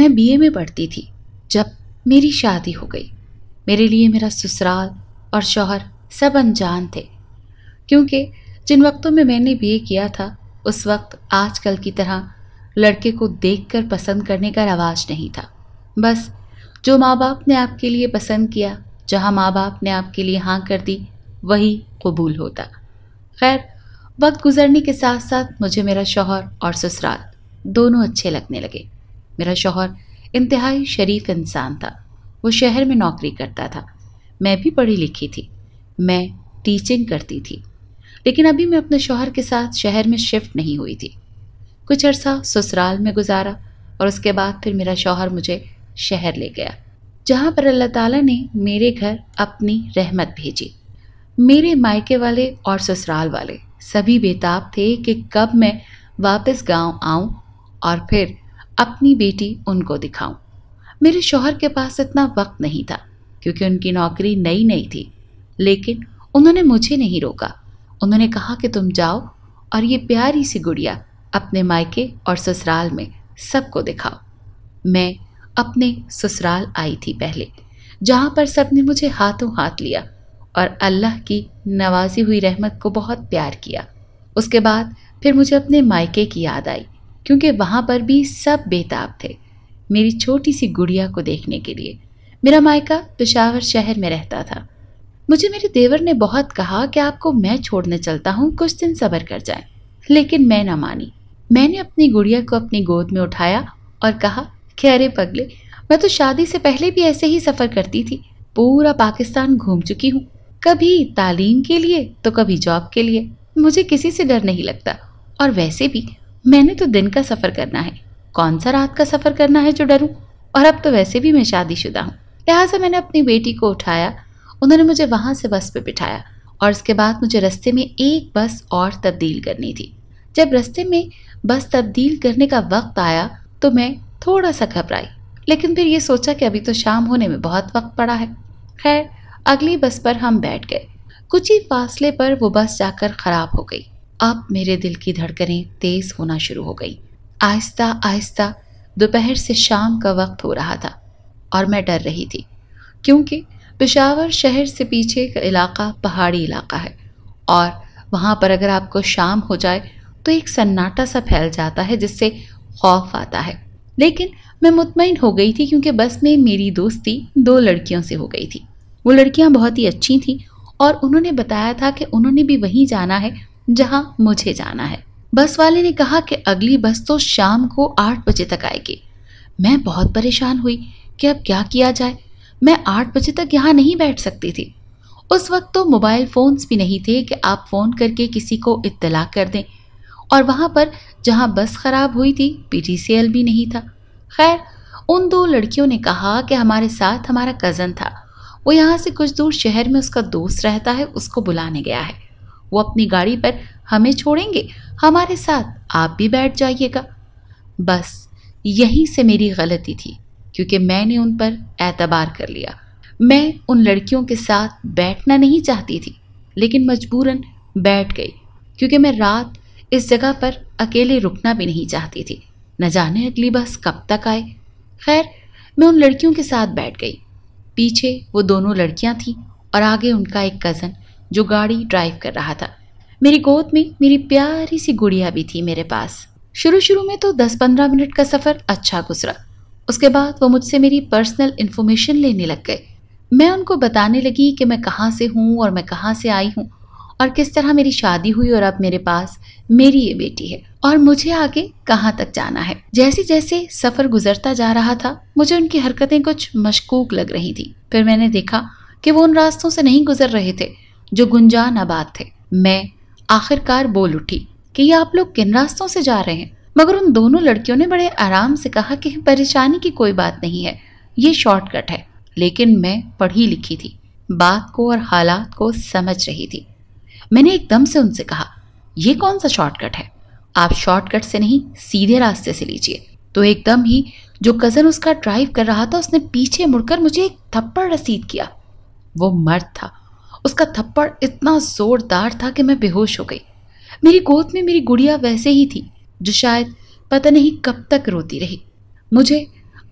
میں BA میں پڑھتی تھی جب میری شادی ہو گئی۔ میرے لیے میرا سسرال اور شوہر سب انجان تھے، کیونکہ جن وقتوں میں نے BA کیا تھا اس وقت آج کل کی طرح لڑکے کو دیکھ کر پسند کرنے کا رواج نہیں تھا۔ بس جو ماں باپ نے آپ کے لیے پسند کیا، جہاں ماں باپ نے آپ کے لیے ہاں کر دی، وہی قبول ہوتا۔ خیر، وقت گزرنے کے ساتھ ساتھ مجھے میرا شوہر اور سسرال دونوں اچھے لگنے لگے۔ میرا شوہر انتہائی شریف انسان تھا، وہ شہر میں نوکری کرتا تھا۔ میں بھی پڑھی لکھی تھی، میں ٹیچنگ کرتی تھی، لیکن ابھی میں اپنے شوہر کے ساتھ شہر میں شفٹ نہیں ہوئی تھی۔ کچھ عرصہ سسرال میں گزارا اور اس کے بعد پھر میرا شوہر مجھے شہر لے گیا، جہاں پر اللہ تعالیٰ نے میرے گھر اپنی رحمت بھیجی۔ میرے مائکے والے اور سسرال والے سبھی بےتاب تھے کہ کب میں واپس گاؤں آؤں اور پھر اپنی بیٹی ان کو دکھاؤں۔ میرے شوہر کے پاس اتنا وقت نہیں تھا کیونکہ ان کی نوکری نئی نئی تھی، لیکن انہوں نے مجھے نہیں روکا۔ انہوں نے کہا کہ تم جاؤ اور یہ پیاری سی گڑیا اپنے مائکے اور سسرال میں سب کو دکھاؤ۔ میں اپنے سسرال آئی تھی پہلے، جہاں پر سب نے مجھے ہاتھوں ہاتھ لیا اور اللہ کی نوازی ہوئی رحمت کو بہت پیار کیا۔ اس کے بعد پھر مجھے اپنے مائکے کی یاد آئی، کیونکہ وہاں پر بھی سب بےتاب تھے میری چھوٹی سی گڑیا کو دیکھنے کے لیے۔ میرا مائکہ پشاور شہر میں رہتا تھا۔ مجھے میرے دیور نے بہت کہا کہ آپ کو میں چھوڑنے چلتا ہوں، کچھ دن صبر کر جائیں، لیکن میں نہ مانی۔ میں نے اپنی گڑیا کو اپنی گود میں اٹھایا اور کہا کہ ارے پگلے، میں تو شادی سے پہلے بھی ایسے ہی سفر کرتی تھی، پورا پاکستان گھوم چکی ہوں، کبھی تعلیم کے لیے تو کبھی جاب کے لیے، مجھے کسی سے ڈر نہیں لگتا، اور ویسے بھی میں نے تو دن کا سفر کرنا ہے، کون سا رات کا سفر کرنا ہے جو ڈروں، اور اب تو ویسے بھی میں شادی شدہ ہوں۔ لہٰذا میں نے اپنی بیٹی کو اٹھایا، انہوں نے مجھے وہاں سے بس پہ بٹھایا اور اس کے بعد مجھے رستے میں ایک بس اور تبدیل کرنی تھی۔ جب رستے میں بس تبدیل کرنے کا وقت آیا تو میں تھوڑا سا گھبرائی، لیکن پھر یہ سوچا کہ ابھی تو شام ہونے میں بہت وقت پڑا ہے۔ خیر، اگلی بس پر ہم بیٹھ گئے۔ کچھ ہی فاصلے پر وہ بس جا کر خراب ہو گئی۔ اب میرے دل کی دھڑکنیں تیز ہونا شروع ہو گئی۔ آہستہ آہستہ دوپہر سے شام کا وقت ہو رہا تھا اور میں ڈر رہی تھی، کیونکہ پشاور شہر سے پیچھے کا علاقہ پہاڑی علاقہ ہے اور وہاں پر اگر آپ کو شام ہو جائے تو ایک سناٹا سا پھیل جاتا ہے جس سے خوف آتا ہے۔ لیکن میں مطمئن ہو گئی تھی کیونکہ بس میں میری دوستی 2 لڑکیوں سے ہو گئی تھی۔ وہ لڑکیاں بہت ہی اچھی تھیں اور انہوں نے بتایا تھا کہ انہوں نے بھی وہیں جانا ہے جہاں مجھے جانا ہے۔ بس والے نے کہا کہ اگلی بس تو شام کو 8 بجے تک آئے گی۔ میں بہت پریشان ہوئی کہ اب کیا کیا جائے، میں 8 بجے تک یہاں نہیں بیٹھ سکتی تھی۔ اس وقت تو موبائل فونز بھی نہیں تھے کہ آپ فون کر کے کسی کو اطلاع کر دیں، اور وہاں پر جہاں بس خراب ہوئی تھی PTCL بھی نہیں تھا۔ خیر، ان 2 لڑکیوں نے کہا کہ ہمارے ساتھ ہمارا کزن تھا، وہ یہاں سے کچھ دور شہر میں اس کا دوست رہتا ہے، اس کو بلانے گیا ہے، وہ اپنی گاڑی پر ہمیں چھوڑیں گے، ہمارے ساتھ آپ بھی بیٹھ جائیے گا۔ بس یہیں سے میری غلطی تھی، کیونکہ میں نے ان پر اعتبار کر لیا۔ میں ان لڑکیوں کے ساتھ بیٹھنا نہیں چاہتی تھی، لیکن مجبوراً بیٹھ گئی، کیونکہ میں رات اس جگہ پر اکیلے رکنا بھی نہیں چاہتی تھی، نہ جانے اگلی بس کب تک آئے۔ خیر، میں ان لڑکیوں کے ساتھ بیٹھ گئی۔ پیچھے وہ دونوں لڑکیاں تھیں اور آگے ان کا ایک کزن جو گاڑی ڈرائیو کر رہا تھا۔ میری گود میں میری پیاری سی گڑیا بھی تھی میرے پاس۔ شروع میں تو 10-15 منٹ کا سفر اچھا گزرا۔ اس کے بعد وہ مجھ سے میری پرسنل انفارمیشن لینے لگ گئے۔ میں ان کو بتانے لگی کہ میں کہاں سے ہوں اور میں کہاں سے آئی ہوں اور کس طرح میری شادی ہوئی اور اب میرے پاس میری یہ بیٹی ہے اور مجھے آگے کہاں تک جانا ہے۔ جیسے جیسے سفر گزرتا جا رہا تھا مجھے ان کی حرکتیں کچھ مشکوک لگ رہی تھی۔ پھر میں نے دیکھا کہ وہ ان راستوں سے نہیں گزر رہے تھے جو گنجان آباد تھے۔ میں آخرکار بول اٹھی کہ یہ آپ لوگ کن راستوں سے جا رہے ہیں، مگر ان دونوں لڑکیوں نے بڑے آرام سے کہا کہ پریشانی کی کوئی بات نہیں ہے، یہ شارٹ کٹ ہے۔ لیکن میں پڑھی لکھی تھی، بات کو اور حالات کو سمجھ رہی تھی۔ میں نے ایک دم سے ان سے کہا، یہ کون سا شارٹ کٹ ہے، آپ شارٹ کٹ سے نہیں سیدھے راستے سے لیجئے۔ تو ایک دم ہی جو کزن اس کا ڈرائیو کر رہا تھا اس نے پیچھے مڑ کر مجھے ایک تھپڑ رسید کیا۔ وہ مرد تھا، اس کا تھپڑ اتنا زوردار تھا کہ میں بے ہوش ہو گئی۔ میری گود میں میری گڑیا ویسے ہی تھی جو شاید پتہ نہیں کب تک روتی رہی۔ مجھے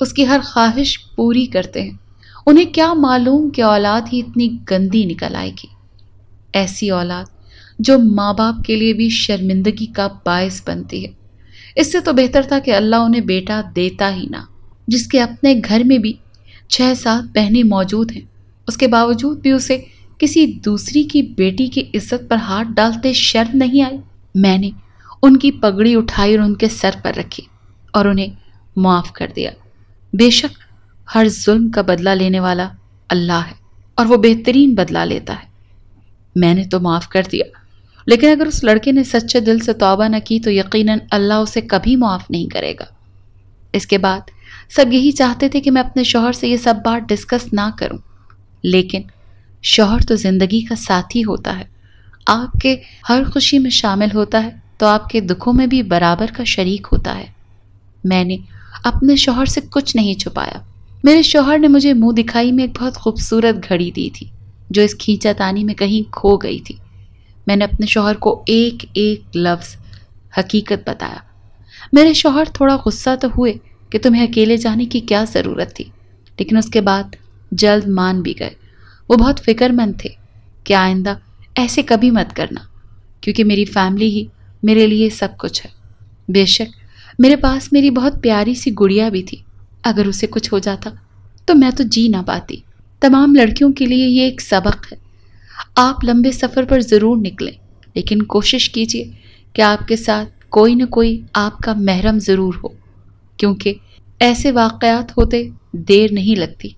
اس کی ہر خواہش پوری کرتے ہیں۔ انہیں کیا معلوم کہ اولاد ہی اتنی گندی نکل آئے گی، ایسی اولاد جو ماں باپ کے لیے بھی شرمندگی کا باعث بنتی ہے۔ اس سے تو بہتر تھا کہ اللہ انہیں بیٹا دیتا ہی نہ، جس کے اپنے گھر میں بھی 6-7 بہنیں موجود ہیں، اس کے باوجود بھی اسے کسی دوسری کی بیٹی کی عزت پر ہاتھ ڈالتے شرم نہیں آئی۔ میں نے ان کی پگڑی اٹھائی اور ان کے سر پر رکھی اور انہیں معاف کر دیا۔ بے شک ہر ظلم کا بدلہ لینے والا اللہ ہے اور وہ بہترین بدلہ لیتا ہے۔ میں نے تو معاف کر دیا، لیکن اگر اس لڑکے نے سچے دل سے توبہ نہ کی تو یقیناً اللہ اسے کبھی معاف نہیں کرے گا۔ اس کے بعد سب یہی چاہتے تھے کہ میں اپنے شوہر سے یہ سب بات ڈسکس نہ کروں، لیکن شوہر تو زندگی کا ساتھی ہوتا ہے، آپ کے ہر خوشی میں شامل ہوتا ہے تو آپ کے دکھوں میں بھی برابر کا شریک ہوتا ہے۔ میں نے اپنے شوہر سے کچھ نہیں چھپایا۔ میرے شوہر نے مجھے منہ دکھائی میں ایک بہت خوبصورت گھڑی دی تھی جو اس کھینچا تانی میں کہیں کھو گئی تھی۔ میں نے اپنے شوہر کو ایک ایک لفظ حقیقت بتایا۔ میرے شوہر تھوڑا غصہ تو ہوئے کہ تمہیں اکیلے جانے کی کیا ضرورت تھی، لیکن اس کے بعد جلد مان بھی گئے۔ وہ بہت فکر مند تھے کہ آئندہ ایسے کبھی مت کرنا، کیونکہ میری فیملی ہی میرے لیے سب کچھ ہے۔ بے شک میرے پاس میری بہت پیاری سی گڑیا بھی تھی، اگر اسے کچھ ہو جاتا تو میں تو جی نہ پاتی۔ تمام لڑکیوں کے لیے یہ ایک سبق ہے۔ آپ لمبے سفر پر ضرور نکلیں، لیکن کوشش کیجیے کہ آپ کے ساتھ کوئی نہ کوئی آپ کا محرم ضرور ہو، کیونکہ ایسے واقعات ہوتے دیر نہیں لگتی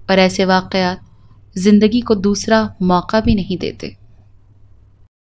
اور ایسے واقعات زندگی کو دوسرا موقع بھی نہیں دیتے۔